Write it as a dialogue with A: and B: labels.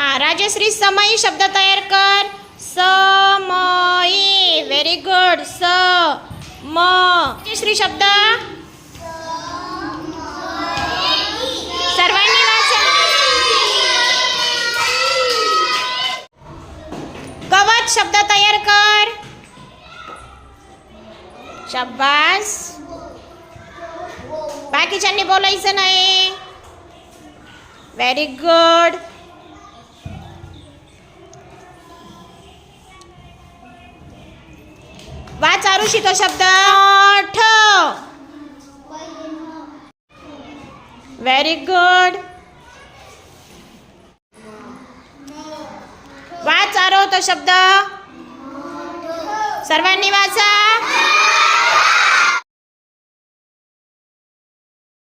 A: राजश्री समयी शब्द तयार कर. समयी. Very good. राजश्री शब्द सर्वांनी वाचा. गवत शब्द तयार कर. शाबास. बाकीच्यांनी बोलायचं नाही. Very good. वाच आरुषी तो शब्द. मठ. Very good. वाच आरो तो शब्द. सर्वांनी वाचा.